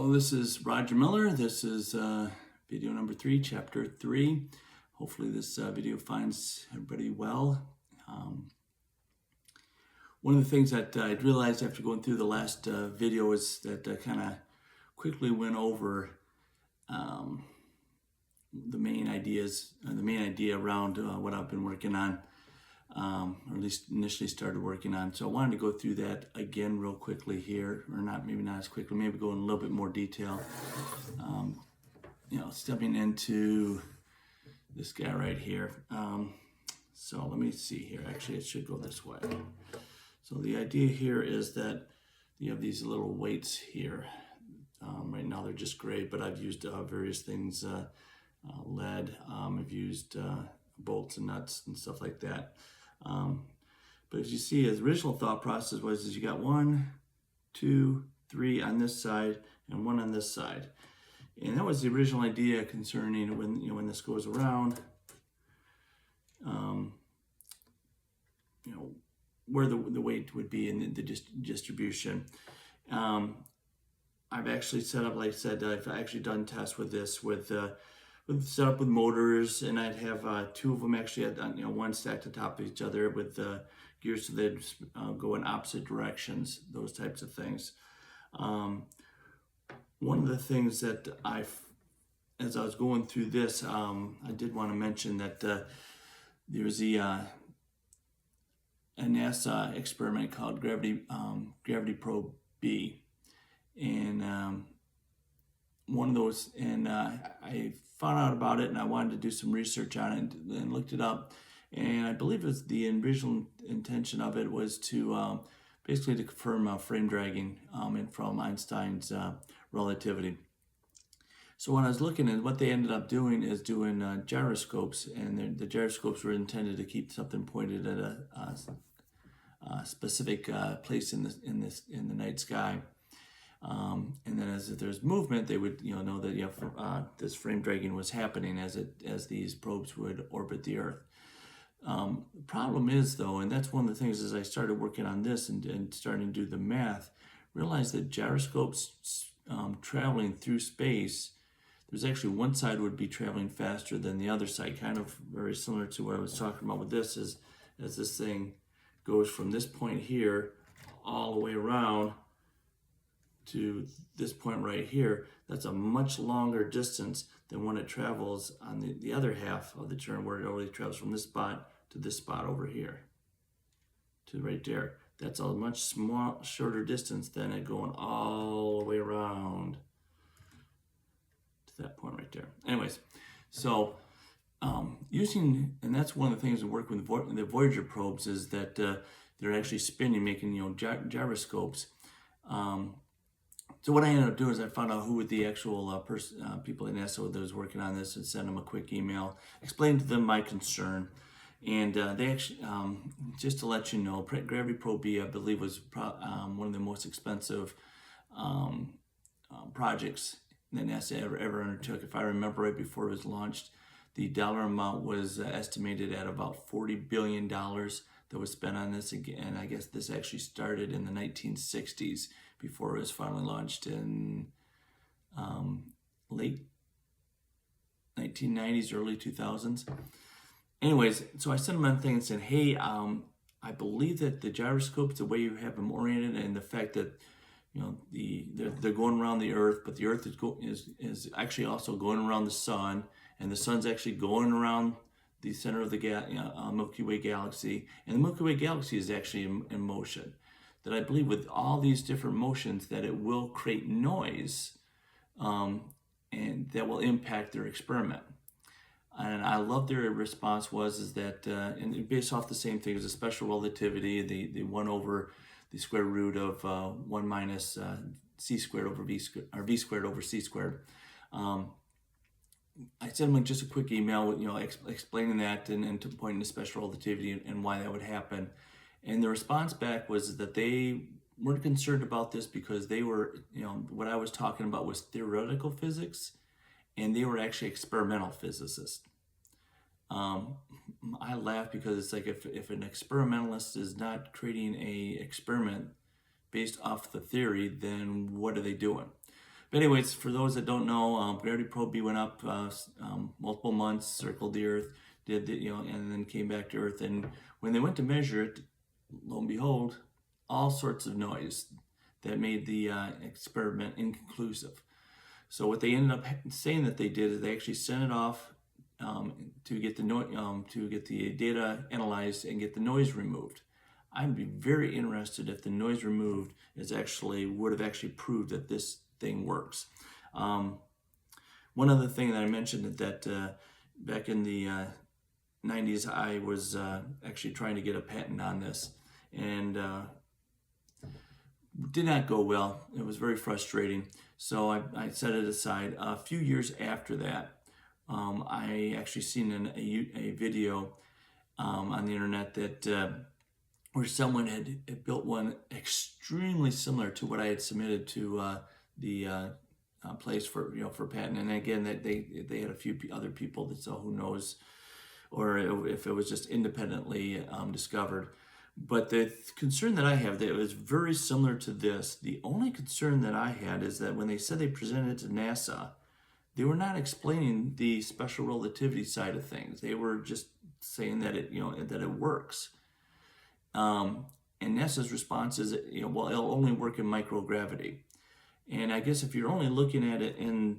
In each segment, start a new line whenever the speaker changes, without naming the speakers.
Hello, this is Roger Miller. This is video number 3, chapter 3. Hopefully this video finds everybody well. One of the things that I realized after going through the last video is that I kind of quickly went over the main ideas, the main idea around what I've been working on, or at least initially started working on. So I wanted to go through that again real quickly here, or maybe not as quickly, maybe go in a little bit more detail. Stepping into this guy right here. So let me see here. Actually, it should go this way. So the idea here is that you have these little weights here. Right now they're just gray, but I've used various things, lead. I've used bolts and nuts and stuff like that. But as you see, his original thought process was you got 1, 2, 3 on this side and 1 on this side. And that was the original idea concerning when this goes around, where the weight would be in the distribution. I've actually set up, like I said, I've actually done tests with this with set up with motors, and I'd have 2 of them actually at one stacked on top of each other with gears so they'd go in opposite directions, those types of things. One of the things that as I was going through this, I did want to mention that there's a NASA experiment called Gravity Probe B, and one of those, and I found out about it, and I wanted to do some research on it and looked it up, and I believe the original intention of it was to basically to confirm frame dragging and from Einstein's relativity. So when I was looking at what they ended up doing is doing gyroscopes, and the gyroscopes were intended to keep something pointed at a specific place in the night sky. And then as there's movement, they would know that this frame dragging was happening as these probes would orbit the Earth. The problem is though, and that's one of the things as I started working on this and starting to do the math, realized that gyroscopes traveling through space, there's actually one side would be traveling faster than the other side, kind of very similar to what I was talking about with this, as this thing goes from this point here all the way around to this point right here. That's a much longer distance than when it travels on the other half of the turn, where it only travels from this spot to this spot over here to right there. That's a much shorter distance than it going all the way around to that point right there. Anyways, so and that's one of the things that work with the Voyager probes is that they're actually spinning, making gyroscopes. So what I ended up doing is I found out who the actual people at NASA that was working on this, and sent them a quick email, explained to them my concern, and they actually, just to let you know, Gravity Probe B, I believe, was one of the most expensive projects that NASA ever undertook. If I remember right, before it was launched, the dollar amount was estimated at about $40 billion that was spent on this. And I guess this actually started in the 1960s before it was finally launched in late 1990s, early 2000s. Anyways, so I sent them a thing and said, hey, I believe that the gyroscopes, the way you have them oriented, and the fact that they're going around the Earth, but the Earth is actually also going around the Sun, and the Sun's actually going around the center of the Milky Way galaxy, and the Milky Way galaxy is actually in motion. That I believe with all these different motions that it will create noise, and that will impact their experiment. And I love their response is that, and based off the same thing as the special relativity, the 1 over the square root of 1 minus c squared over v squared, or v squared over c squared. I sent them just a quick email with explaining that and to pointing to special relativity and why that would happen. And the response back was that they weren't concerned about this because they were, what I was talking about was theoretical physics, and they were actually experimental physicists. I laugh because it's like if an experimentalist is not creating a experiment based off the theory, then what are they doing? But anyways, for those that don't know, Gravity Probe B went up multiple months, circled the Earth, did the, and then came back to Earth. And when they went to measure it, lo and behold, all sorts of noise that made the experiment inconclusive. So what they ended up saying that they did is they actually sent it off to get the data analyzed and get the noise removed. I'd be very interested if the noise removed would have actually proved that this thing works. One other thing that I mentioned is that back in the 90s, I was actually trying to get a patent on this, and did not go well. It was very frustrating. So I set it aside. A few years after that, I actually seen a video on the internet that where someone had built one extremely similar to what I had submitted to the place for patent. And again, that they had a few other people that, so who knows, or if it was just independently discovered. But the concern that I have, that it was very similar to this. The only concern that I had is that when they said they presented it to NASA, they were not explaining the special relativity side of things. They were just saying that that it works. And NASA's response is, well, it'll only work in microgravity. And I guess if you're only looking at it in,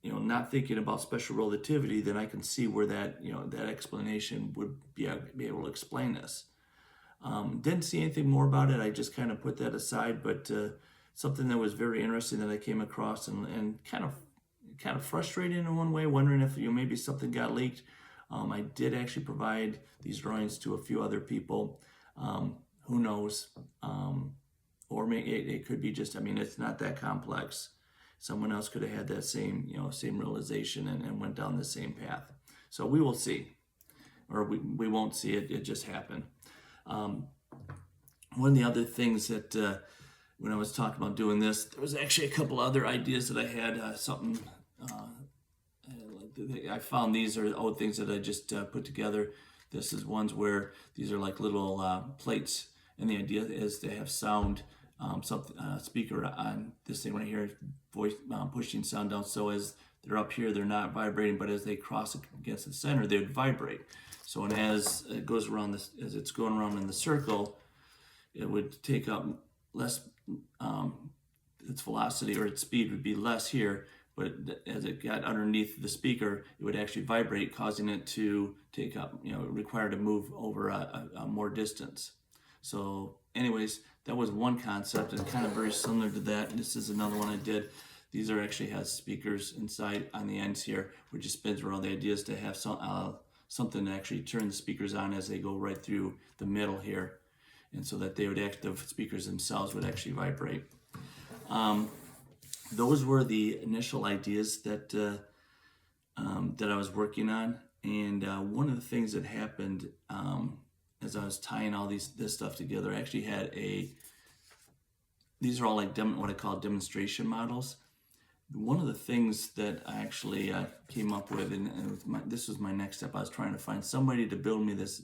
not thinking about special relativity, then I can see where that explanation would be able to explain this. Didn't see anything more about it. I just kind of put that aside, but something that was very interesting that I came across and kind of frustrating in one way, wondering if maybe something got leaked. I did actually provide these drawings to a few other people. Who knows? Or maybe it could be just, it's not that complex. Someone else could have had that same realization and went down the same path. So we will see, or we won't see it. It just happened. One of the other things that when I was talking about doing this, there was actually a couple other ideas that I had. I found these are old things that I just put together. This is ones where these are like little plates, and the idea is to have sound, speaker on this thing right here, voice pushing sound down. So as they're up here, they're not vibrating, but as they cross against the center, they would vibrate. So and as it goes around this, as it's going around in the circle, it would take up less. Its velocity or its speed would be less here, but as it got underneath the speaker, it would actually vibrate, causing it to take up, require to move over a more distance. So anyways, that was one concept and kind of very similar to that. This is another one I did. These actually has speakers inside on the ends here, which just spins around. The idea is to have something to actually turn the speakers on as they go right through the middle here, and so that the speakers themselves would actually vibrate. Those were the initial ideas that I was working on, and one of the things that happened as I was tying all this stuff together, I actually had these are all like what I call demonstration models. One of the things that I actually came up with, and this was my next step, I was trying to find somebody to build me this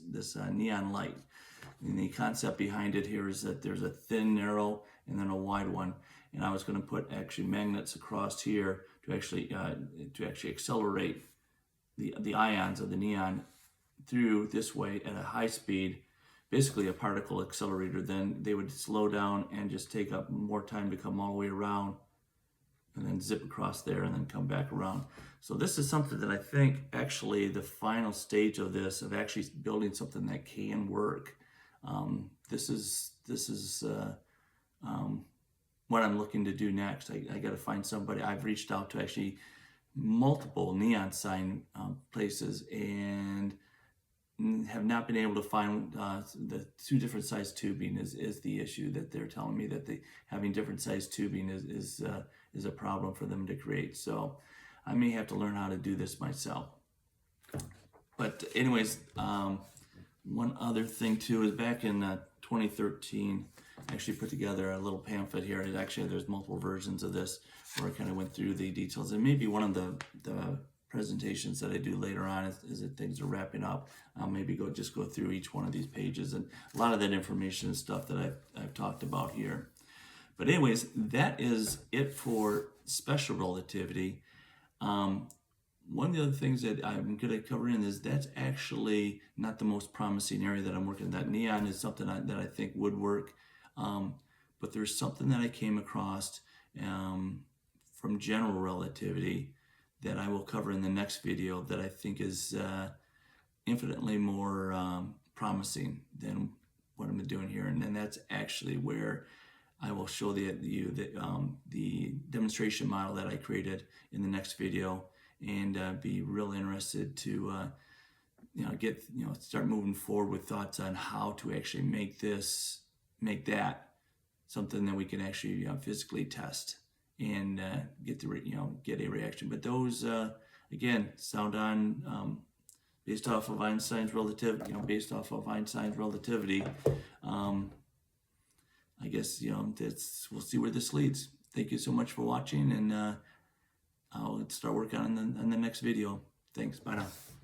neon light. And the concept behind it here is that there's a thin, narrow, and then a wide one. And I was going to put actually magnets across here to actually accelerate the ions of the neon through this way at a high speed, basically a particle accelerator. Then they would slow down and just take up more time to come all the way around, and then zip across there and then come back around. So this is something that I think actually the final stage of this, of actually building something that can work. This is what I'm looking to do next. I got to find somebody. I've reached out to actually multiple neon sign places and have not been able to find the two different size tubing is the issue that they're telling me, that having different size tubing is a problem for them to create. So I may have to learn how to do this myself. But anyways, one other thing too is back in 2013, I actually put together a little pamphlet here. There's multiple versions of this where I kind of went through the details, and maybe one of the presentations that I do later on is that things are wrapping up. I'll maybe go through each one of these pages, and a lot of that information is stuff that I've talked about here. But anyways, that is it for special relativity. One of the other things that I'm going to cover in is that's actually not the most promising area that I'm working. That neon is something that I think would work, but there's something that I came across from general relativity that I will cover in the next video that I think is infinitely more promising than what I'm doing here, and then that's actually where I will show you the demonstration model that I created in the next video, and be real interested to start moving forward with thoughts on how to actually make that something that we can actually physically test and get a reaction. But those again sound on based off of Einstein's relativity. Based off of Einstein's relativity. I guess we'll see where this leads. Thank you so much for watching, and I'll start working on the next video. Thanks. Bye now.